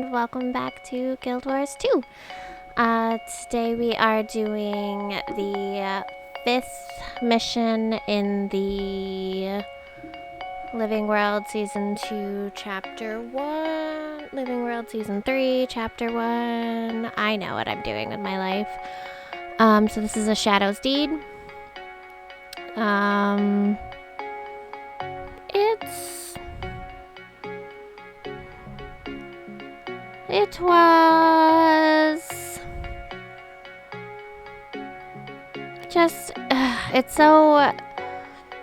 and welcome back to Guild Wars 2. Today we are doing the fifth mission in the Living World Season 2, Chapter 1. Living World Season 3, Chapter 1. I know what I'm doing with my life. So this is a Shadow's Deed. It was just, it's so,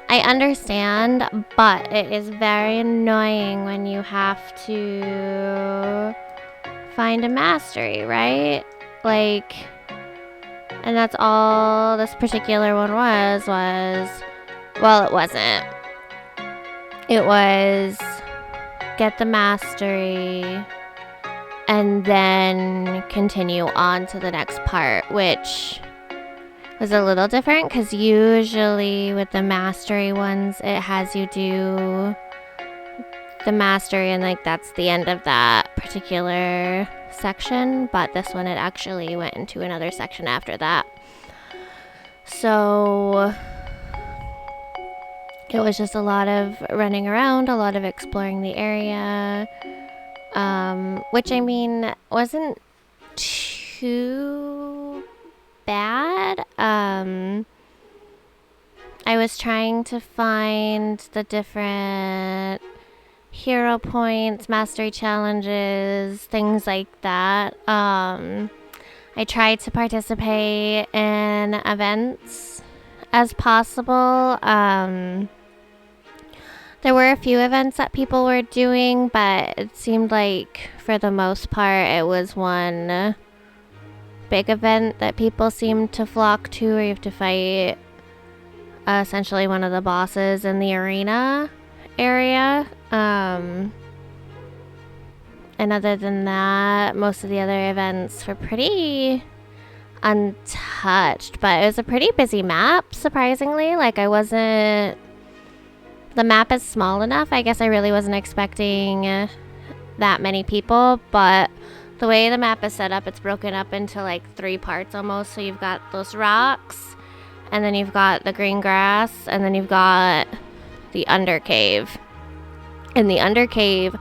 I understand, but it is very annoying when you have to find a mastery, right? Like, and that's all this particular one was, well, it wasn't. It was get the mastery and then continue on to the next part, which was a little different because usually with the mastery ones, it has you do the mastery and like that's the end of that particular section. But this one, it actually went into another section after that. So it was just a lot of running around, a lot of exploring the area. Which I mean wasn't too bad. I was trying to find the different hero points, mastery challenges, things like that. I tried to participate in events as possible. There were a few events that people were doing, but it seemed like for the most part it was one big event that people seemed to flock to, where you have to fight essentially one of the bosses in the arena area. And other than that, most of the other events were pretty untouched, but it was a pretty busy map, surprisingly. Like, the map is small enough. I guess I really wasn't expecting that many people, but the way the map is set up, it's broken up into like 3 parts almost. So you've got those rocks, and then you've got the green grass, and then you've got the undercave. And the undercave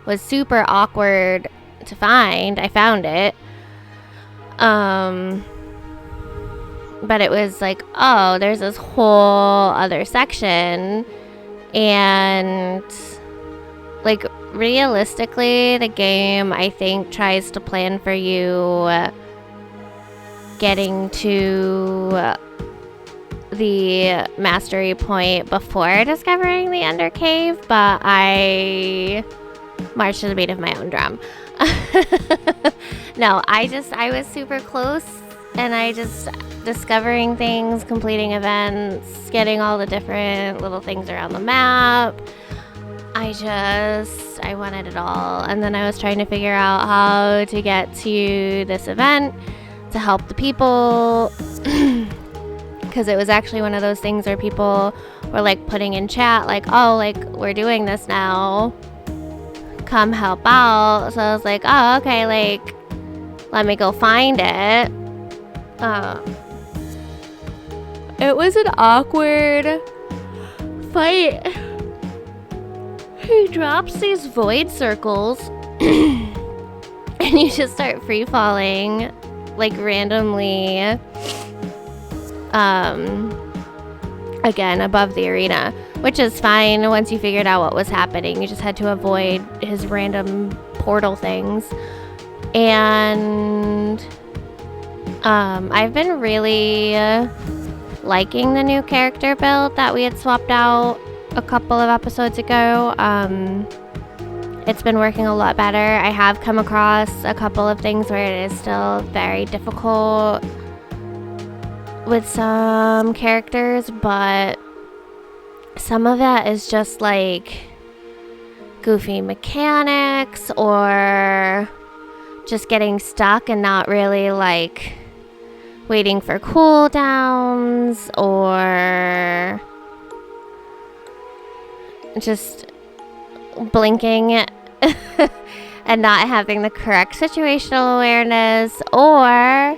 was super awkward to find. I found it. But it was like, oh, there's this whole other section. And like realistically, the game I think tries to plan for you getting to the mastery point before discovering the undercave, but I marched to the beat of my own drum. No, I was super close, and I just discovering things, completing events, getting all the different little things around the map. I wanted it all. And then I was trying to figure out how to get to this event to help the people, because it was actually one of those things where people were like putting in chat like, oh, like we're doing this now, come help out. So I was like, oh, okay, like let me go find it. It was an awkward fight. He drops these void circles and you just start free falling like randomly again above the arena, which is fine once you figured out what was happening. You just had to avoid his random portal things. And I've been really liking the new character build that we had swapped out a couple of episodes ago. It's been working a lot better. I have come across a couple of things where it is still very difficult with some characters, but some of that is just like goofy mechanics or just getting stuck and not really like waiting for cooldowns, or just blinking and not having the correct situational awareness, or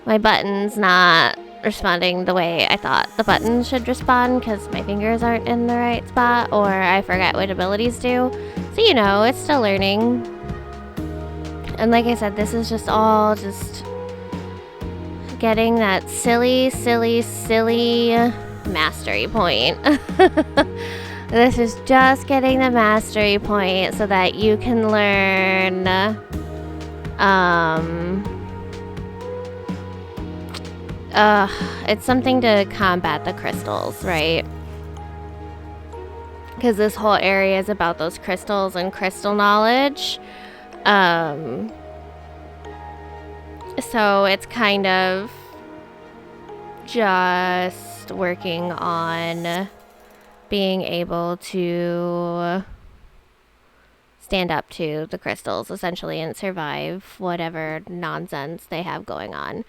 my buttons not responding the way I thought the buttons should respond because my fingers aren't in the right spot, or I forget what abilities do. So, you know, it's still learning. And like I said, this is just all just getting that silly mastery point. This is just getting the mastery point so that you can learn it's something to combat the crystals, right? Because this whole area is about those crystals and crystal knowledge. So it's kind of just working on being able to stand up to the crystals, essentially, and survive whatever nonsense they have going on.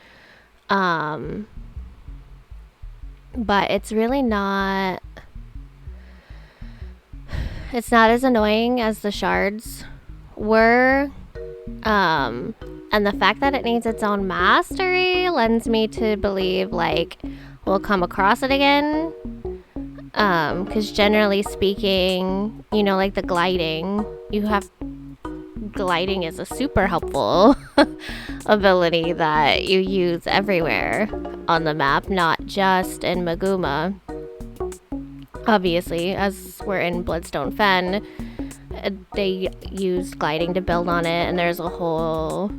But it's really not... It's not as annoying as the shards were. And the fact that it needs its own mastery lends me to believe, like, we'll come across it again. Because generally speaking, you know, like the gliding, gliding is a super helpful ability that you use everywhere on the map, not just in Maguma. Obviously, as we're in Bloodstone Fen, they use gliding to build on it, and there's a whole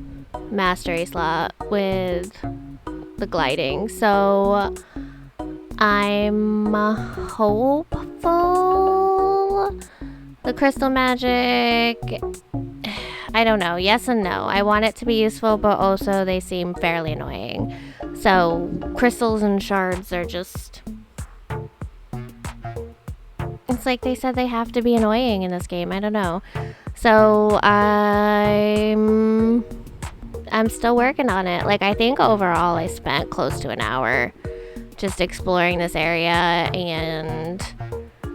mastery slot with the gliding. So I'm hopeful. The crystal magic, I don't know. Yes and no. I want it to be useful, but also they seem fairly annoying. So crystals and shards are just... It's like they said they have to be annoying in this game. I don't know. So I'm still working on it. Like, I think overall I spent close to an hour just exploring this area and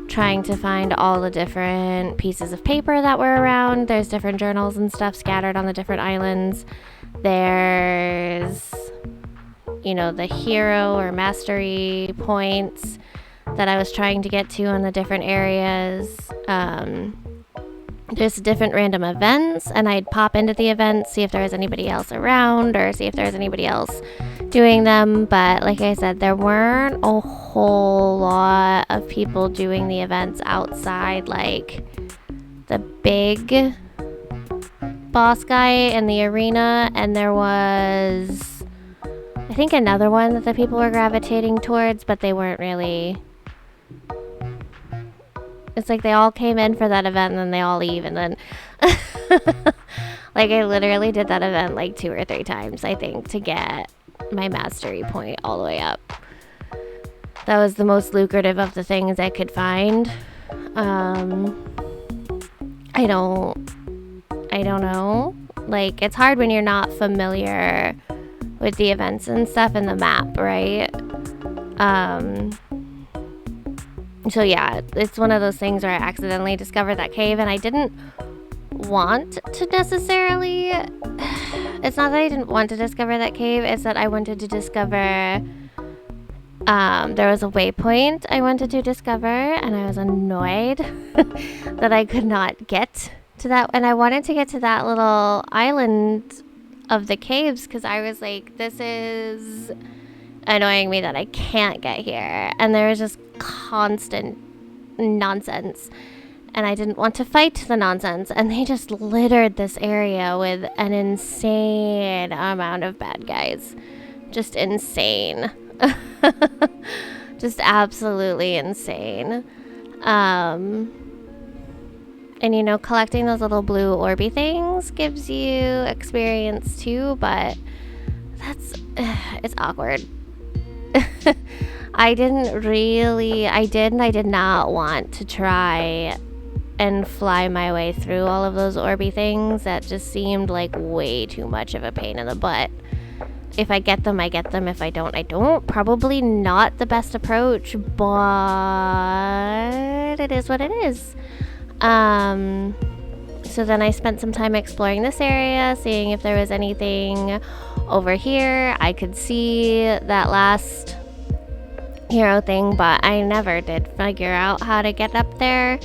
trying to find all the different pieces of paper that were around. There's different journals and stuff scattered on the different islands. There's, you know, the hero or mastery points that I was trying to get to in the different areas. There's different random events, and I'd pop into the events, see if there was anybody else around, or see if there was anybody else doing them. But like I said, there weren't a whole lot of people doing the events outside, like the big boss guy in the arena, and there was, I think, another one that the people were gravitating towards, but they weren't really... It's like they all came in for that event and then they all leave, and then like I literally did that event like 2 or 3 times, I think, to get my mastery point all the way up. That was the most lucrative of the things I could find. I don't know. Like, it's hard when you're not familiar with the events and stuff in the map, right? So yeah, it's one of those things where I accidentally discovered that cave, and I didn't want to necessarily... It's not that I didn't want to discover that cave, it's that I wanted to discover... there was a waypoint I wanted to discover, and I was annoyed that I could not get to that. And I wanted to get to that little island of the caves, because I was like, this is annoying me that I can't get here. And there was just constant nonsense, and I didn't want to fight the nonsense, and they just littered this area with an insane amount of bad guys. Just insane. Just absolutely insane. And you know, collecting those little blue orby things gives you experience too, but that's it's awkward. I did not want to try and fly my way through all of those orby things. That just seemed like way too much of a pain in the butt. If I get them, I get them. If I don't, I don't. Probably not the best approach, but it is what it is. So then I spent some time exploring this area, seeing if there was anything over here. I could see that last hero thing, but I never did figure out how to get up there.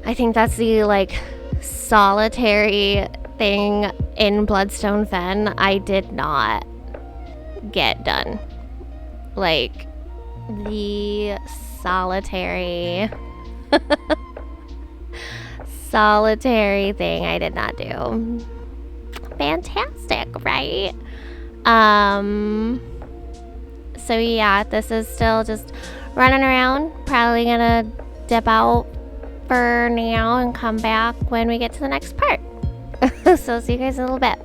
I think that's the like solitary thing in Bloodstone Fen I did not get done. Like the solitary thing I did not do. Fantastic, right? So yeah, this is still just running around. Probably gonna dip out for now and come back when we get to the next part. So see you guys in a little bit.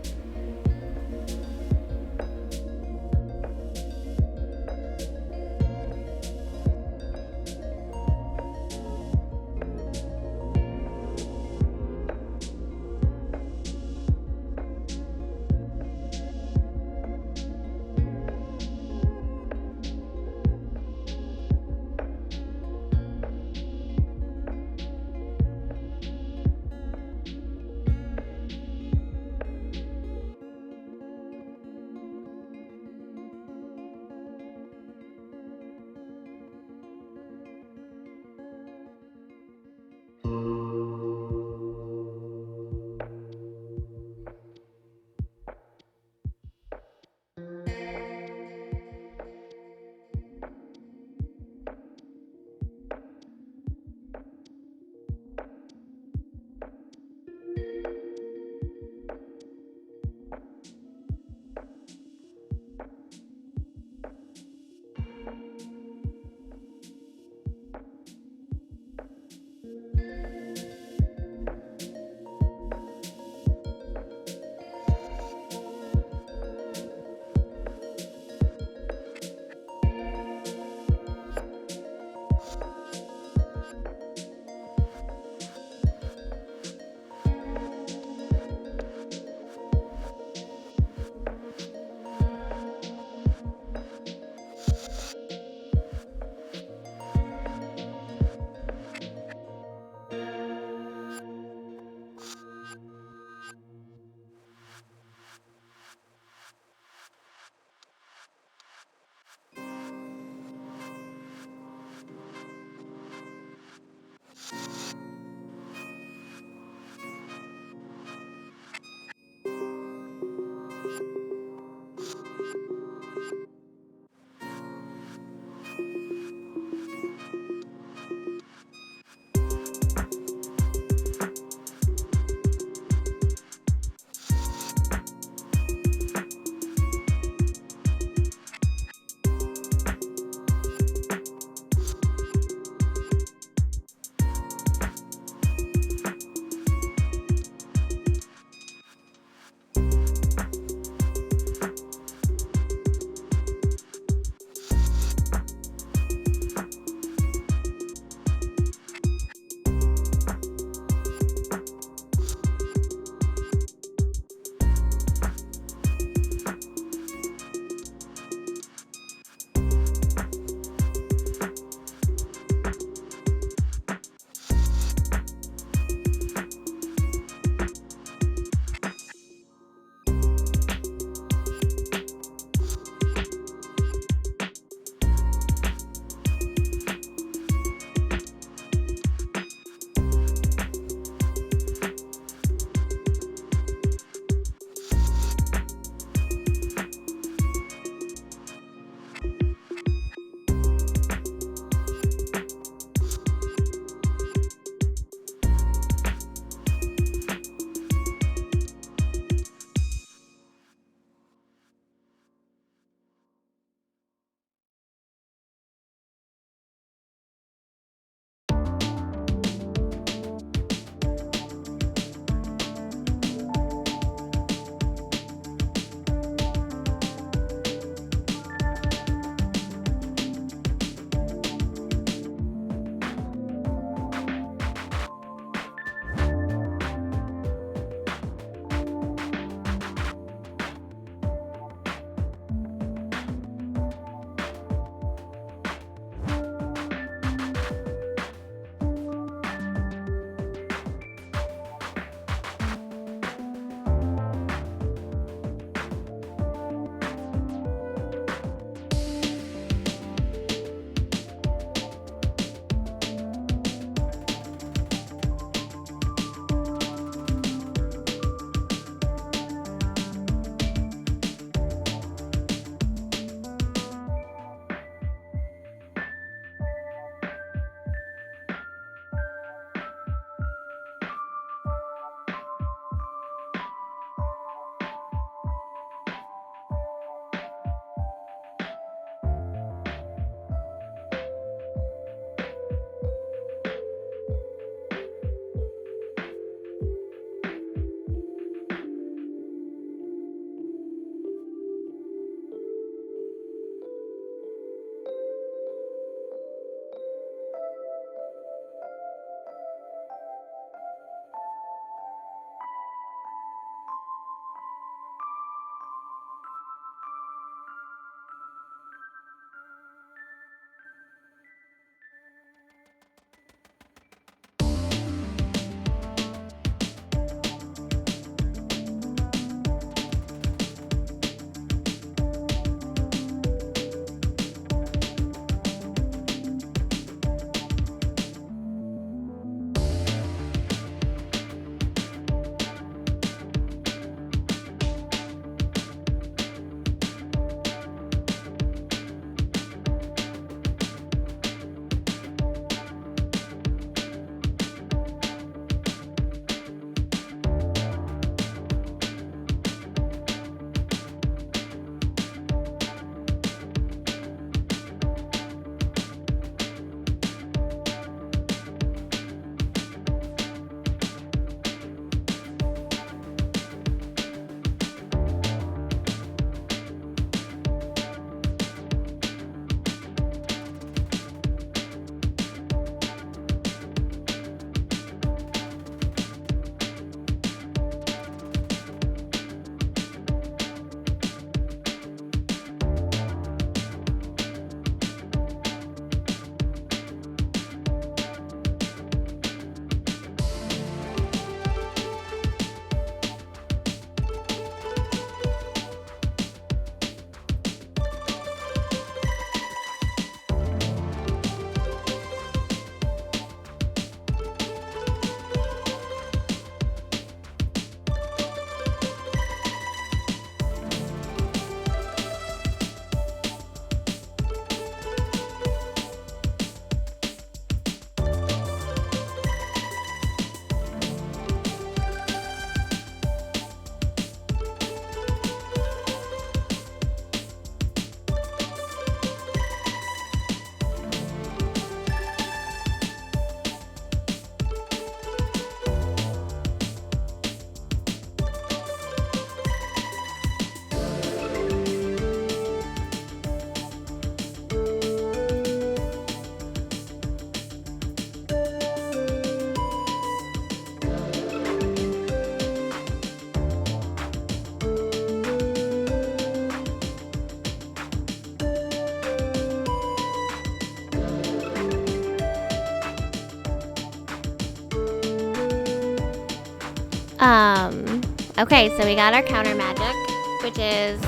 Okay, so we got our counter magic, which is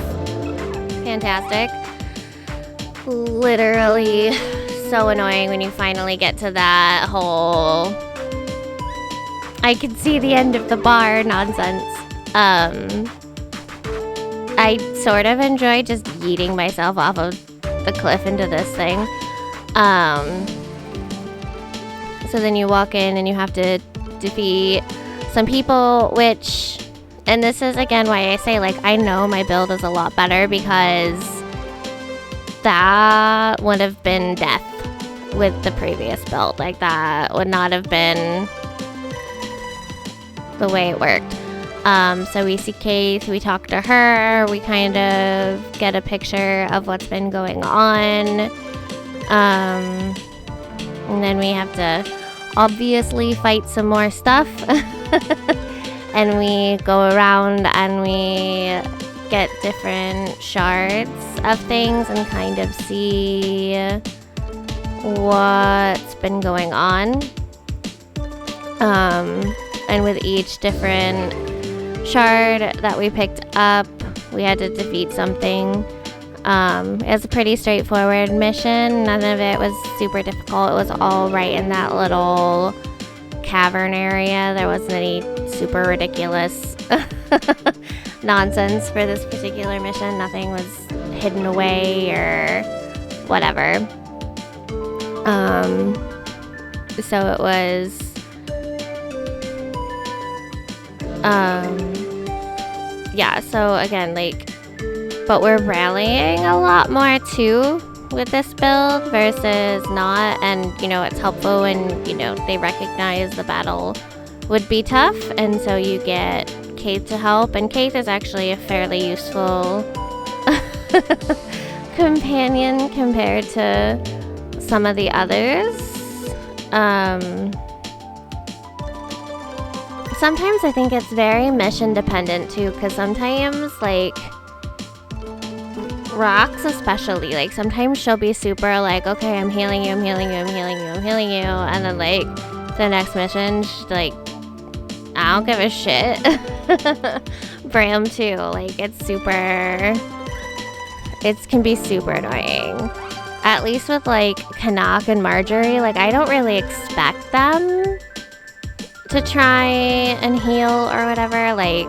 fantastic. Literally so annoying when you finally get to that whole I can see the end of the bar nonsense. I sort of enjoy just yeeting myself off of the cliff into this thing. So then you walk in and you have to defeat some people, which, and this is again why I say, like, I know my build is a lot better, because that would have been death with the previous build. Like, that would not have been the way it worked. So we see Kate, we talk to her, we kind of get a picture of what's been going on. And then we have to obviously fight some more stuff. And we go around and we get different shards of things and kind of see what's been going on. And with each different shard that we picked up, we had to defeat something. It was a pretty straightforward mission. None of it was super difficult. It was all right in that little cavern area. There wasn't any super ridiculous nonsense for this particular mission. Nothing was hidden away or whatever. So it was yeah, so again, like, but we're rallying a lot more too with this build versus not, and you know, it's helpful when, you know, they recognize the battle would be tough, and so you get Kate to help, and Kate is actually a fairly useful companion compared to some of the others. Sometimes I think it's very mission dependent too, because sometimes, like, Rocks especially, like, sometimes she'll be super like, okay, I'm healing you, I'm healing you, I'm healing you, I'm healing you, and then, like, the next mission, she's like, I don't give a shit. Bram too, like, it can be super annoying. At least with, like, Canuck and Marjorie, like, I don't really expect them to try and heal or whatever. Like,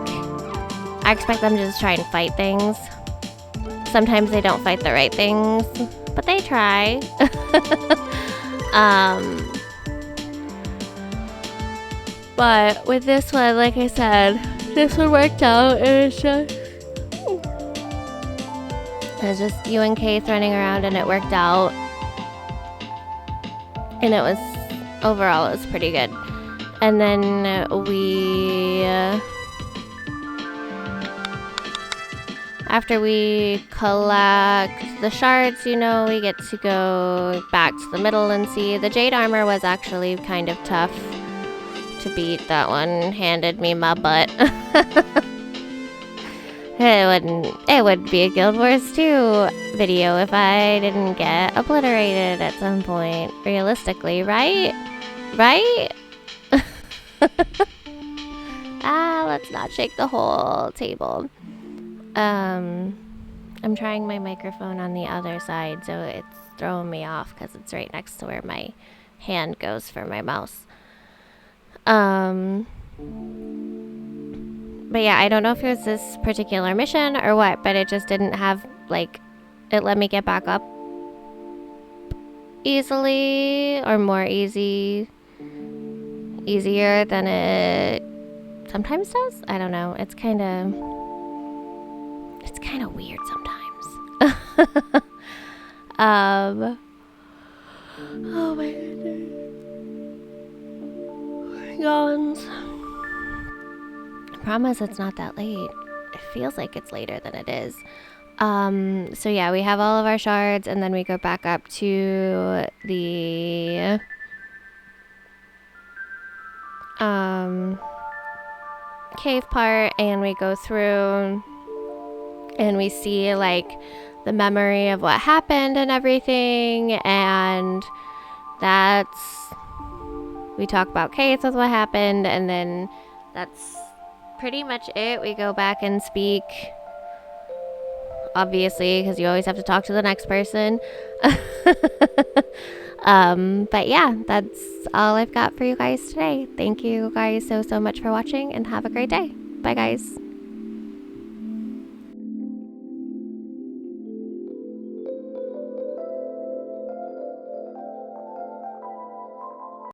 I expect them to just try and fight things. Sometimes they don't fight the right things, but they try. But with this one, like I said, this one worked out. It was just you and Keith running around, and it worked out. And it was, overall, it was pretty good. And then we, after we collect the shards, you know, we get to go back to the middle and see. The jade armor was actually kind of tough to beat. That one handed me my butt. It wouldn't be a Guild Wars 2 video if I didn't get obliterated at some point, realistically, right? Right? Let's not shake the whole table. I'm trying my microphone on the other side, so it's throwing me off because it's right next to where my hand goes for my mouse. But yeah, I don't know if it was this particular mission or what, but it just didn't have, like, it let me get back up easily or more easier than it sometimes does. I don't know. It's kind of weird sometimes. Oh my goodness. Yawns. I promise it's not that late. It feels like it's later than it is. So yeah, we have all of our shards, and then we go back up to the cave part, and we go through and we see, like, the memory of what happened and everything, and we talk about Kate with what happened, and then that's pretty much it. We go back and speak, obviously, because you always have to talk to the next person. But yeah, that's all I've got for you guys today. Thank you guys so much for watching, and have a great day. Bye, guys.